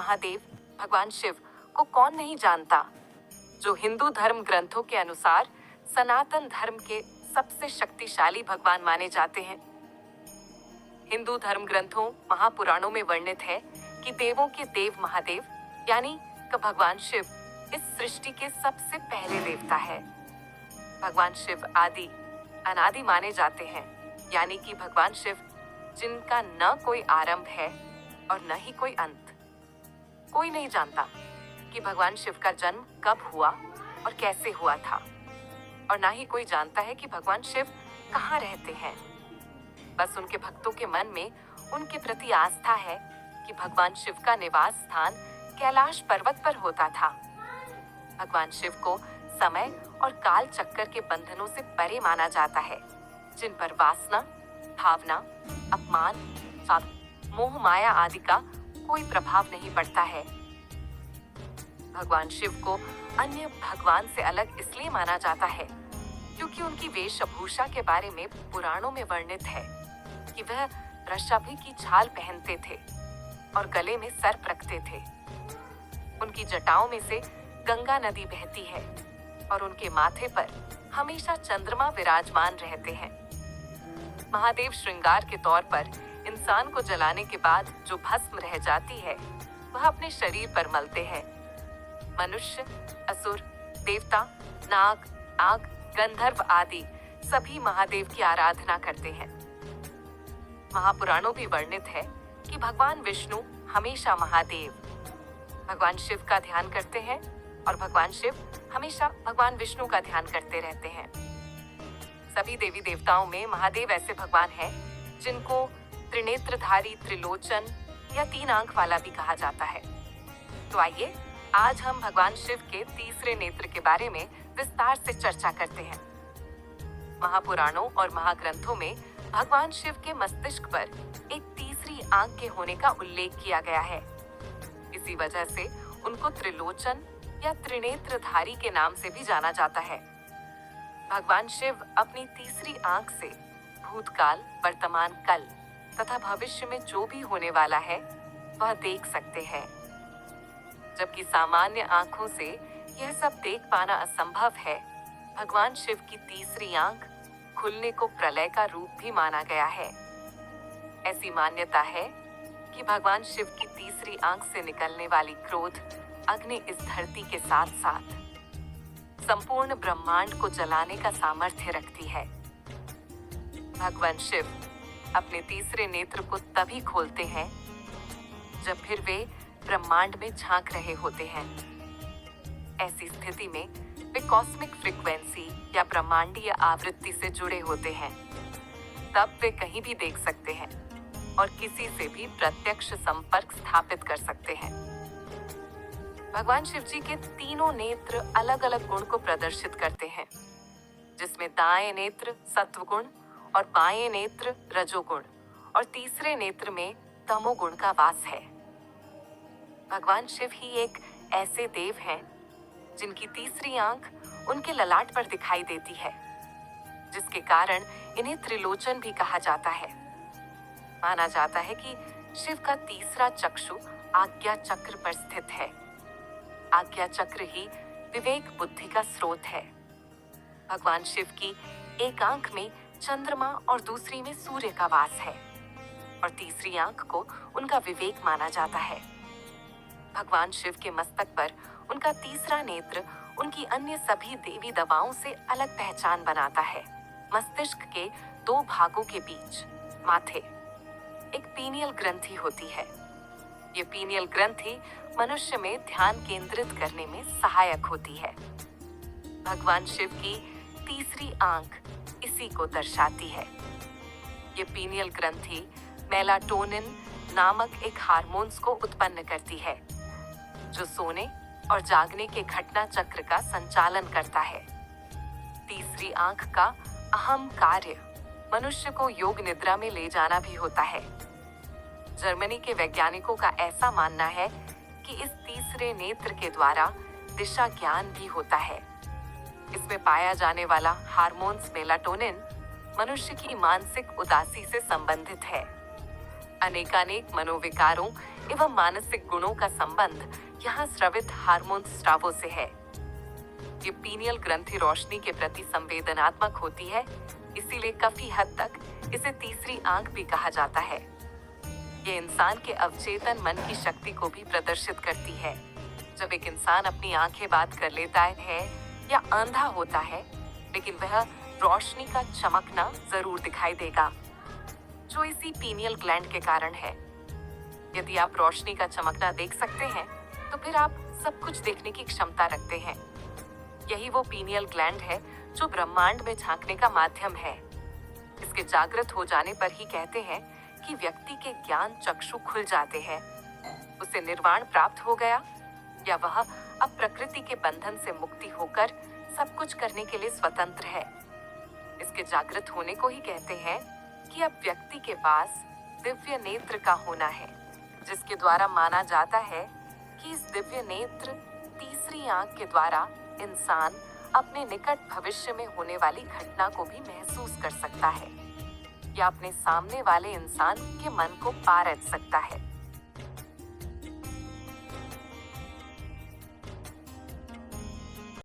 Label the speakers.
Speaker 1: महादेव भगवान शिव को कौन नहीं जानता, जो हिंदू धर्म ग्रंथों के अनुसार सनातन धर्म के सबसे शक्तिशाली भगवान माने जाते हैं। हिंदू धर्म ग्रंथों महापुराणों में वर्णित है कि देवों के देव महादेव यानी कि भगवान शिव इस सृष्टि के सबसे पहले देवता है। भगवान शिव आदि अनादि माने जाते हैं, यानी कि भगवान शिव जिनका न कोई आरंभ है और न ही कोई अंत। कोई नहीं जानता कि भगवान शिव का जन्म कब हुआ और कैसे हुआ था, और ना ही कोई जानता है कि भगवान शिव कहाँ रहते हैं। बस उनके भक्तों के मन में उनके प्रति आस्था है कि भगवान शिव का निवास स्थान कैलाश पर्वत पर होता था। भगवान शिव को समय और काल चक्कर के बंधनों से परे माना जाता है, जिन पर वासना, भावना, अपमान, पाप, मोह माया आदि का कोई प्रभाव नहीं पड़ता है। भगवान शिव को अन्य भगवान से अलग इसलिए माना जाता है क्योंकि उनकी वेशभूषा के बारे में पुराणों में वर्णित है कि वह वृषभी की छाल पहनते थे और गले में सर्प रखते थे। उनकी जटाओं में से गंगा नदी बहती है और उनके माथे पर हमेशा चंद्रमा विराजमान रहते हैं। महादेव श्रृंगार के तौर पर इंसान को जलाने के बाद जो भस्म रह जाती है वह अपने शरीर पर मलते हैं। मनुष्य, असुर, देवता, नाग, आग, गंधर्व आदि सभी महादेव की आराधना करते हैं। महापुराणों भी वर्णित है कि भगवान विष्णु हमेशा महादेव भगवान शिव का ध्यान करते हैं और भगवान शिव हमेशा भगवान विष्णु का ध्यान करते रहते हैं। सभी देवी देवताओं में महादेव ऐसे भगवान हैं जिनको त्रिनेत्रधारी, त्रिलोचन या 3 आंख वाला भी कहा जाता है। तो आइए आज हम भगवान शिव के तीसरे नेत्र के बारे में विस्तार से चर्चा करते हैं। महापुराणों और महाग्रंथों में भगवान शिव के मस्तिष्क पर एक तीसरी आंख के होने का उल्लेख किया गया है। इसी वजह से उनको त्रिलोचन या त्रिनेत्रधारी के नाम से भी जाना जाता है। भगवान शिव अपनी तीसरी आंख से भूतकाल, वर्तमान काल तथा भविष्य में जो भी होने वाला है वह देख सकते हैं, जबकि सामान्य आंखों से यह सब देख पाना असंभव है। भगवान शिव की तीसरी आंख खुलने को प्रलय का रूप भी माना गया है। ऐसी मान्यता है कि भगवान शिव की तीसरी आंख से निकलने वाली क्रोध अग्नि इस धरती के साथ साथ संपूर्ण ब्रह्मांड को जलाने का सामर्थ्य रखती है। भगवान शिव अपने तीसरे नेत्र को तभी खोलते हैं जब फिर वे ब्रह्मांड में झांक रहे होते हैं। ऐसी स्थिति में वे कॉस्मिक फ्रीक्वेंसी या ब्रह्मांडीय आवृत्ति से जुड़े होते हैं। तब वे कहीं भी देख सकते हैं और किसी से भी प्रत्यक्ष संपर्क स्थापित कर सकते हैं। भगवान शिव जी के तीनों नेत्र अलग अलग गुण को प्रदर्शित करते हैं, जिसमें दाएं नेत्र सत्वगुण और बाएं नेत्र रजोगुण और तीसरे नेत्र में तमोगुण का वास है। भगवान शिव ही एक ऐसे देव हैं जिनकी तीसरी आंख उनके ललाट पर दिखाई देती है, जिसके कारण इन्हें त्रिलोचन भी कहा जाता है। माना जाता है कि शिव का तीसरा चक्षु आज्ञा चक्र पर स्थित है। आज्ञा चक्र ही विवेक बुद्धि का स्रोत है। भगवान शिव की एक आंख में चंद्रमा और दूसरी में सूर्य का वास है और तीसरी आंख को उनका विवेक माना जाता है। भगवान शिव के मस्तक पर उनका तीसरा नेत्र उनकी अन्य सभी देवी देवताओं से अलग पहचान बनाता है। मस्तिष्क के 2 भागों के बीच माथे एक पीनियल ग्रंथि होती है। ये पीनियल ग्रंथि मनुष्य में ध्यान केंद्रित करने में सहायक होती है। भगवान शिव की तीसरी आंख इसी को दर्शाती है। ये पीनियल ग्रंथि मेलाटोनिन नामक एक हार्मोन्स को उत्पन्न करती है, जो सोने और जागने के घटना चक्र का संचालन करता है। तीसरी आंख का अहम कार्य मनुष्य को योग निद्रा में ले जाना भी होता है। जर्मनी के वैज्ञानिकों का ऐसा मानना है कि इस तीसरे नेत्र के द्वारा दिशा ज्ञान भी होता है। इसमें पाया जाने वाला हार्मोन्स मेलाटोनिन मनुष्य की मानसिक उदासी से संबंधित है। अनेकानेक मनोविकारों एवं मानसिक गुणों का संबंध यहाँ स्रवित हार्मोन स्रावों से है। ये पीनियल ग्रंथि रोशनी के प्रति संवेदनात्मक होती है, इसीलिए काफी हद तक इसे तीसरी आंख भी कहा जाता है। ये इंसान के अवचेतन मन की शक्ति को भी प्रदर्शित करती है। जब एक इंसान अपनी आंखें बात कर लेता है या अंधा होता है, लेकिन वह रोशनी का चमकना जरूर दिखाई देगा, जो इसी पीनियल ग्लैंड के कारण है। यदि आप रोशनी का चमकना देख सकते हैं, तो फिर आप सब कुछ देखने की क्षमता रखते हैं। यही वो पीनियल ग्लैंड है जो ब्रह्मांड में झांकने का माध्यम है। इसके जागृत हो जाने पर ही कहते हैं कि व्यक्ति के ज्ञान चक्षु खुल जाते हैं, उसे निर्वाण प्राप्त हो गया, या वह अब प्रकृति के बंधन से मुक्ति होकर सब कुछ करने के लिए स्वतंत्र है। इसके जागृत होने को ही कहते हैं कि अब व्यक्ति के पास दिव्य नेत्र का होना है, जिसके द्वारा माना जाता है कि इस दिव्य नेत्र तीसरी आंख के द्वारा इंसान अपने निकट भविष्य में होने वाली घटना को भी महसूस कर सकता है या अपने सामने वाले इंसान के मन को पा रच सकता है।